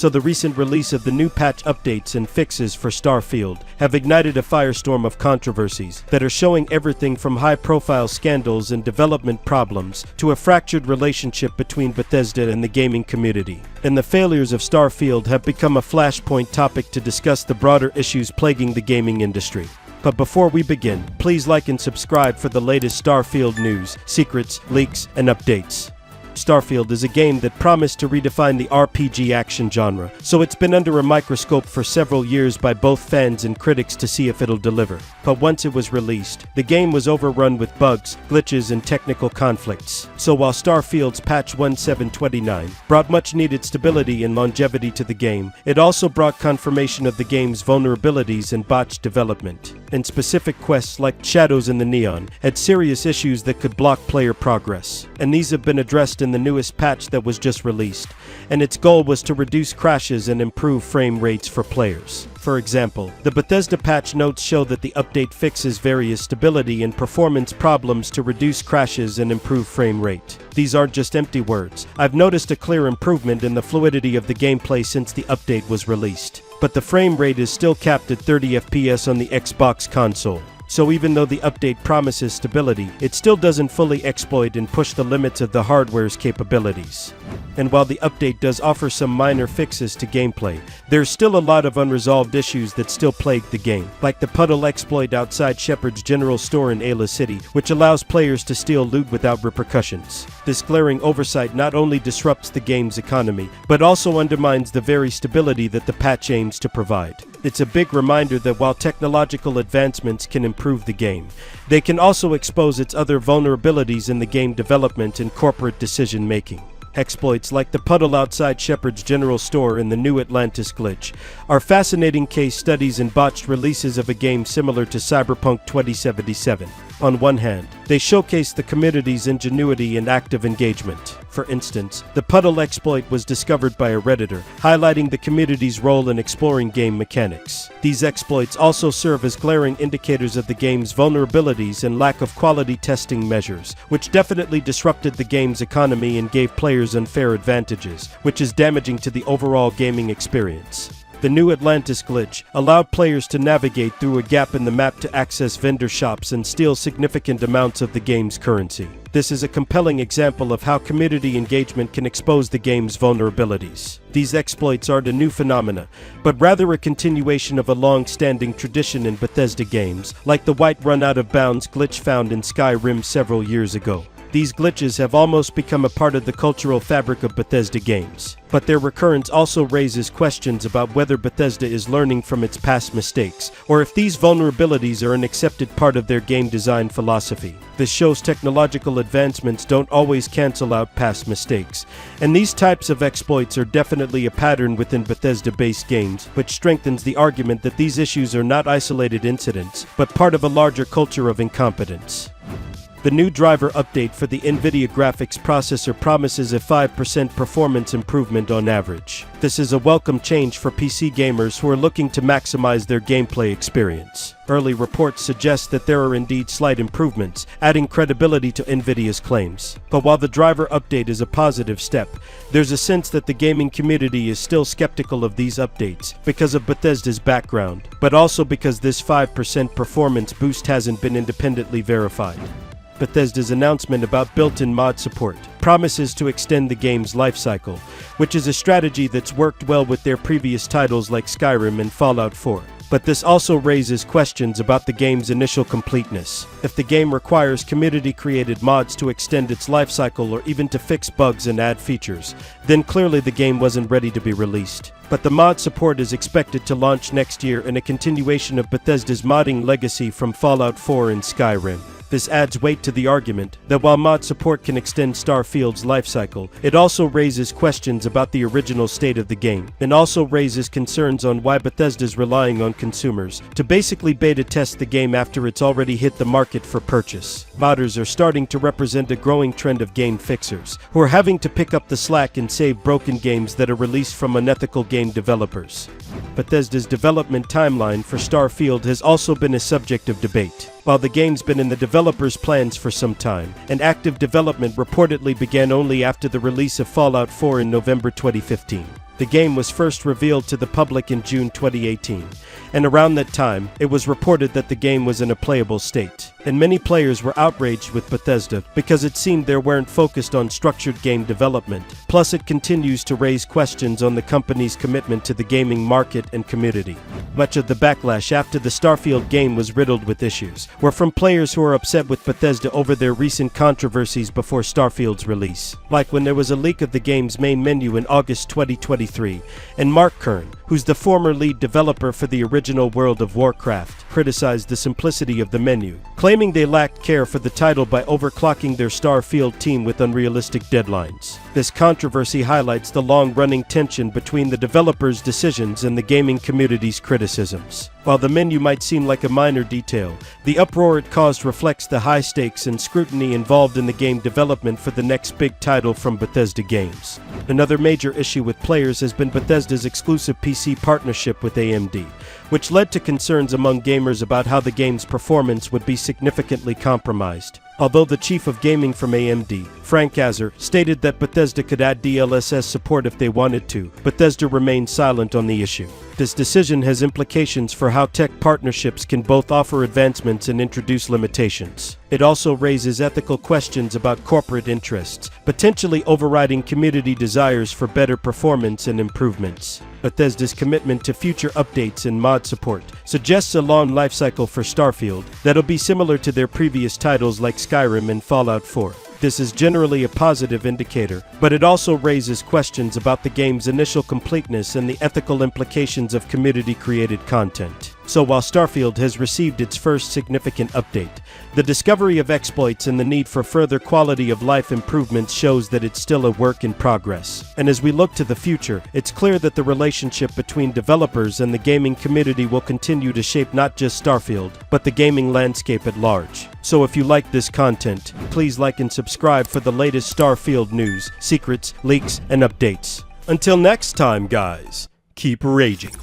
So the recent release of the new patch updates and fixes for Starfield have ignited a firestorm of controversies that are showing everything from high-profile scandals and development problems to a fractured relationship between Bethesda and the gaming community. And the failures of Starfield have become a flashpoint topic to discuss the broader issues plaguing the gaming industry. But before we begin, please like and subscribe for the latest Starfield news, secrets, leaks, and updates. Starfield is a game that promised to redefine the RPG action genre, so it's been under a microscope for several years by both fans and critics to see if it'll deliver. But once it was released, the game was overrun with bugs, glitches, and technical conflicts. So while Starfield's patch 1729 brought much-needed stability and longevity to the game, it also brought confirmation of the game's vulnerabilities and botched development. And specific quests like Shadows in the Neon had serious issues that could block player progress. And these have been addressed in the newest patch that was just released, and its goal was to reduce crashes and improve frame rates for players. For example, the Bethesda patch notes show that the update fixes various stability and performance problems to reduce crashes and improve frame rate. These aren't just empty words. I've noticed a clear improvement in the fluidity of the gameplay since the update was released. But the frame rate is still capped at 30 FPS on the Xbox console. So even though the update promises stability, it still doesn't fully exploit and push the limits of the hardware's capabilities. And while the update does offer some minor fixes to gameplay, there's still a lot of unresolved issues that still plague the game, like the puddle exploit outside Shepard's General Store in Ayla City, which allows players to steal loot without repercussions. This glaring oversight not only disrupts the game's economy, but also undermines the very stability that the patch aims to provide. It's a big reminder that while technological advancements can improve the game, they can also expose its other vulnerabilities in the game development and corporate decision-making. Exploits like the puddle outside Shepard's General Store and the New Atlantis glitch are fascinating case studies and botched releases of a game similar to Cyberpunk 2077. On one hand, they showcase the community's ingenuity and active engagement. For instance, the puddle exploit was discovered by a Redditor, highlighting the community's role in exploring game mechanics. These exploits also serve as glaring indicators of the game's vulnerabilities and lack of quality testing measures, which definitely disrupted the game's economy and gave players unfair advantages, which is damaging to the overall gaming experience. The New Atlantis glitch allowed players to navigate through a gap in the map to access vendor shops and steal significant amounts of the game's currency. This is a compelling example of how community engagement can expose the game's vulnerabilities. These exploits aren't a new phenomena, but rather a continuation of a long-standing tradition in Bethesda games, like the White Run Out of Bounds glitch found in Skyrim several years ago. These glitches have almost become a part of the cultural fabric of Bethesda games. But their recurrence also raises questions about whether Bethesda is learning from its past mistakes, or if these vulnerabilities are an accepted part of their game design philosophy. This shows technological advancements don't always cancel out past mistakes, and these types of exploits are definitely a pattern within Bethesda-based games, which strengthens the argument that these issues are not isolated incidents, but part of a larger culture of incompetence. The new driver update for the Nvidia graphics processor promises a 5% performance improvement on average. This is a welcome change for PC gamers who are looking to maximize their gameplay experience. Early reports suggest that there are indeed slight improvements, adding credibility to Nvidia's claims. But while the driver update is a positive step, there's a sense that the gaming community is still skeptical of these updates because of Bethesda's background, but also because this 5% performance boost hasn't been independently verified. Bethesda's announcement about built-in mod support promises to extend the game's lifecycle, which is a strategy that's worked well with their previous titles like Skyrim and Fallout 4. But this also raises questions about the game's initial completeness. If the game requires community-created mods to extend its lifecycle or even to fix bugs and add features, then clearly the game wasn't ready to be released. But the mod support is expected to launch next year in a continuation of Bethesda's modding legacy from Fallout 4 and Skyrim. This adds weight to the argument that while mod support can extend Starfield's lifecycle, it also raises questions about the original state of the game, and also raises concerns on why Bethesda's relying on consumers to basically beta test the game after it's already hit the market for purchase. Modders are starting to represent a growing trend of game fixers, who are having to pick up the slack and save broken games that are released from unethical game developers. Bethesda's development timeline for Starfield has also been a subject of debate. While the game's been in the developers' plans for some time, and active development reportedly began only after the release of Fallout 4 in November 2015. The game was first revealed to the public in June 2018, and around that time, it was reported that the game was in a playable state. And many players were outraged with Bethesda because it seemed they weren't focused on structured game development. Plus, it continues to raise questions on the company's commitment to the gaming market and community. Much of the backlash after the Starfield game was riddled with issues, were from players who are upset with Bethesda over their recent controversies before Starfield's release. Like when there was a leak of the game's main menu in August 2023, and Mark Kern, who's the former lead developer for the original World of Warcraft, criticized the simplicity of the menu, claiming they lacked care for the title by overclocking their Starfield team with unrealistic deadlines. This controversy highlights the long-running tension between the developers' decisions and the gaming community's criticisms. While the menu might seem like a minor detail, the uproar it caused reflects the high stakes and scrutiny involved in the game development for the next big title from Bethesda Games. Another major issue with players has been Bethesda's exclusive PC partnership with AMD, which led to concerns among gamers about how the game's performance would be significantly compromised. Although the chief of gaming from AMD, Frank Azar, stated that Bethesda could add DLSS support if they wanted to, Bethesda remained silent on the issue. This decision has implications for how tech partnerships can both offer advancements and introduce limitations. It also raises ethical questions about corporate interests, potentially overriding community desires for better performance and improvements. Bethesda's commitment to future updates and mod support suggests a long lifecycle for Starfield that'll be similar to their previous titles like Skyrim and Fallout 4. This is generally a positive indicator, but it also raises questions about the game's initial completeness and the ethical implications of community-created content. So while Starfield has received its first significant update, the discovery of exploits and the need for further quality of life improvements shows that it's still a work in progress. And as we look to the future, it's clear that the relationship between developers and the gaming community will continue to shape not just Starfield, but the gaming landscape at large. So if you like this content, please like and subscribe for the latest Starfield news, secrets, leaks, and updates. Until next time, guys, keep raging.